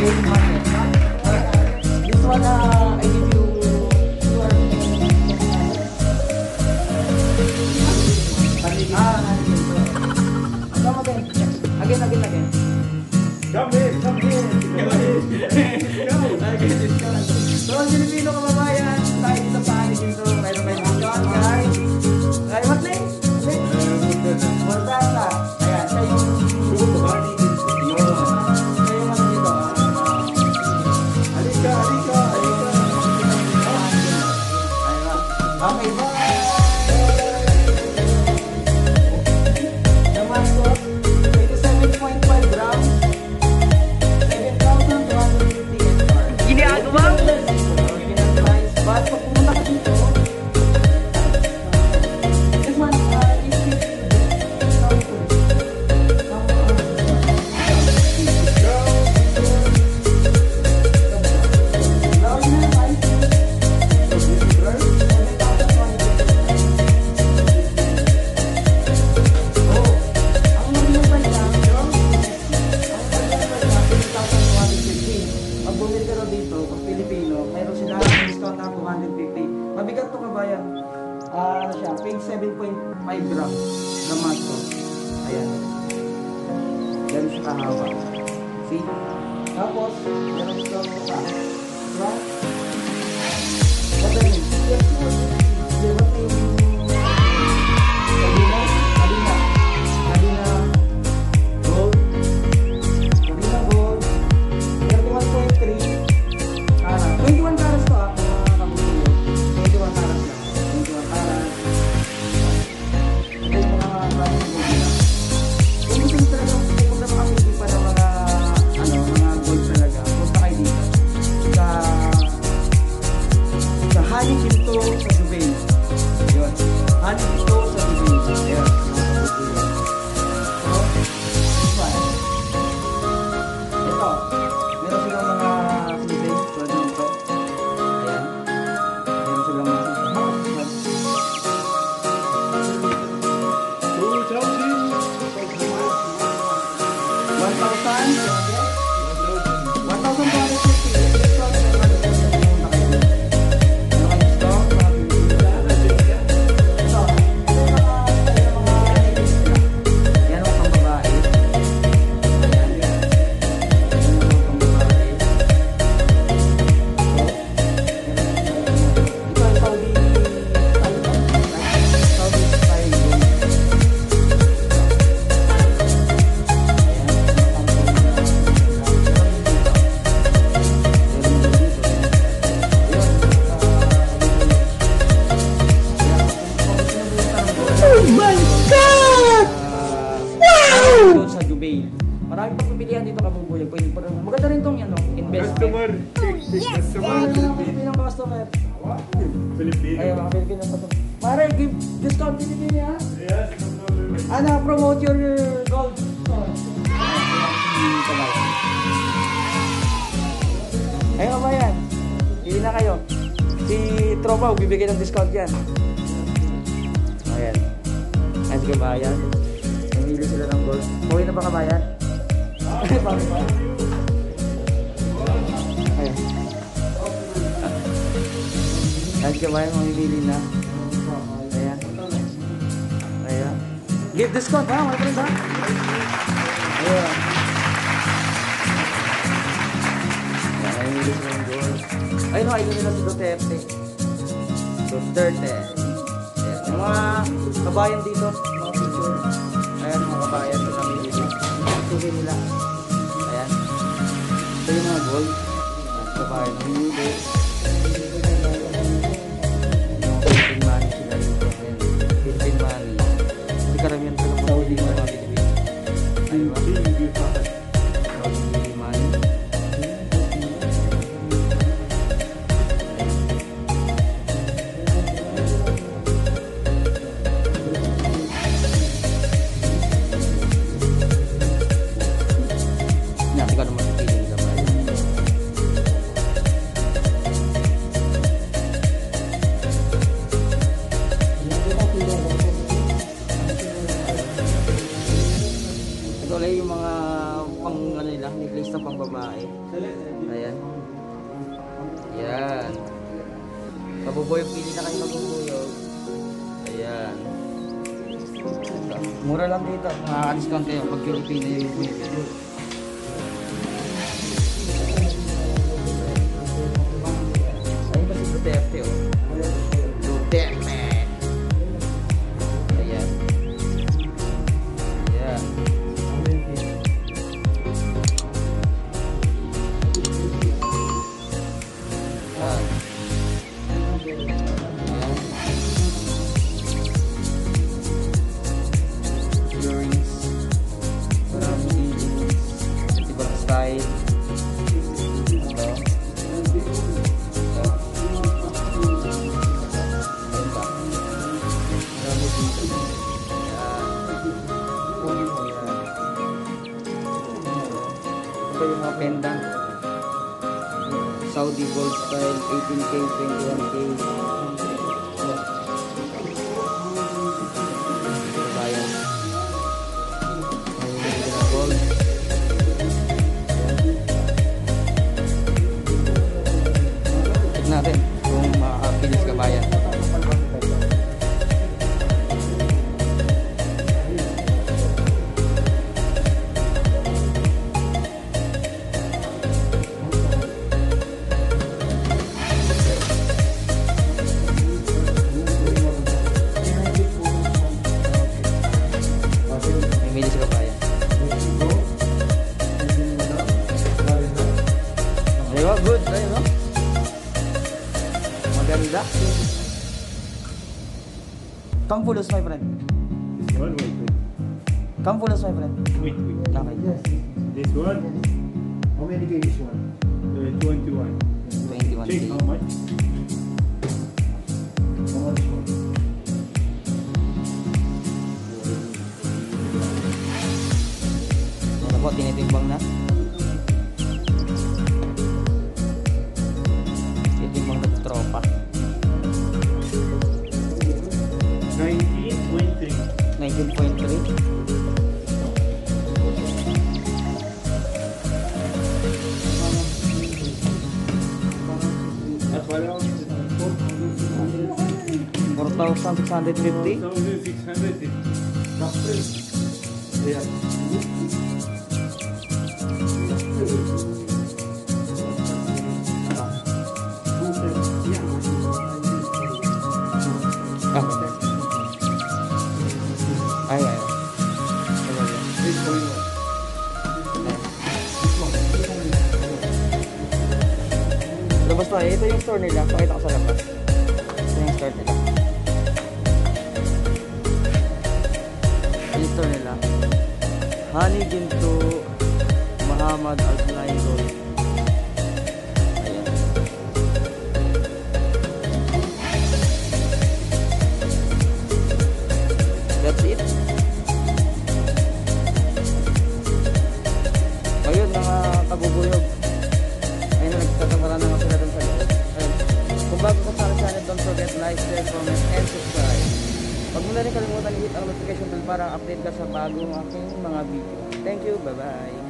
This one, I give you come again. Come in. So, Filipino kababayan, tayo dito sa ating dito. Mayroon kayo discount, guys. Ay, what name? Mortata. Ayan, siya yung okay, bye! Naman ko, 27.5 grams, 7,250 SR. Ginagawa mo? But pag pumunta ka dito, this one is 50. Pag bumili ka daw dito, pag Pilipino, mayroon sila discount na 250. Mabigat to kabayan. Ano siya, weight 7.5 grams laman to. Ayan. Ganun siya kahaba. See? Tapos, meron siya pa. Diba? What the name? What name? Kadina Gold. Kadina Gold. 31.3. 21 karas to mga kabutulo. 21 karas lang. 21 karas. Ito yung mga klaseng gold nila. Kung gusto nyo talaga, kung na makapili pa ng mga gold talaga, basta kayo dito. Sa Honey Pinto sa Jubail. Yun. Honey Pinto sa Jubail. Ayan, mga kabutulo. So, this one. Ito. Meron silang mga sibling. Tulad nito. Ayan. Meron silang mga sibling. 1,000 doon sa Jubail. Marami pang pipilihan dito kabubuyag. Pwede pa rin. Maganda rin itong investment. Pilipinang customer. Filipino. Ay, mga Pilipino pa ito. Mare, give discount Pilipino ha? Yes. Ano, promote your gold store. Ayun kabayan. Pili na kayo. Si Tropa, bibigay ng discount yan. Ayan. Ayan si kabayan. Namili sila ng gold. Pauwi na ba kabayan? Pauwi ba? Ayan. Ayan si kabayan, mamimili na. Ayan. Ayan. Give discount ha, mga friend ha? Ayan. Namimili sila ng gold. Ayun o, ayun nila si Duterte. Duterte. Ayan. Yung mga kabayan dito, mga picture. Ayan, mga kabayan na namimili. Tuloy nila. Ayan. Ito yung mga gold. Ayan, kabayan namimili. Philippine money sila dito. Ayan. Philippine money. Hindi karamihan sila po na hindi mga Pilipino. Ayun ba? Philippine money. Nanti ka naman pipili nila ba? Ito ulit yung mga babae. Ayan. Ayan. Kabubuyog, pili na kayo kabubuyog. Ayan. Mura lang dito. Makaka-discount kayo pag Filipino yung bumibili. Ayun ba si Duterte, oh? Duterte! Ayan. Ayan. Earrings, maraming ibang style. Ito. Ayan ba? Marami dito. Ayan. Ito yung mga pendant. Saudi gold style, 18K, 21K. Bayan. Gold. Check natin kung makakapilis ka bayan. May milis ka bayan. Ayun, good. Ayun, no? Maganda. Come fulos, my friend. This one, wait. Come fulos, my friend. Wait. Okay. Yes. This one, How many K this one? 21. 21K. Check how much? How much one? Ano po, tinitimbang na? Tinitimbang na tropa. 19.3. 19.3. That's what else? 4,650. 4,600. Yeah. Ay, ay. This one. Labas tayo. Ito yung store nila. Pakita ko sa labas. Ito yung store nila. Ito yung store nila. Honey Ginto Muhammad Al-Flying Gold. Ayan. That's it. Ayun, mga kabubuyog. Ayun na, nagtatamara na nga sila dun sa loob. Ayun. Kung bago ka sa aking channel, don't forget like, share, comment, and subscribe. Huwag mo na rin kalimutan i-hit ang notification bell para update ka sa bagong aking mga video. Thank you, bye-bye.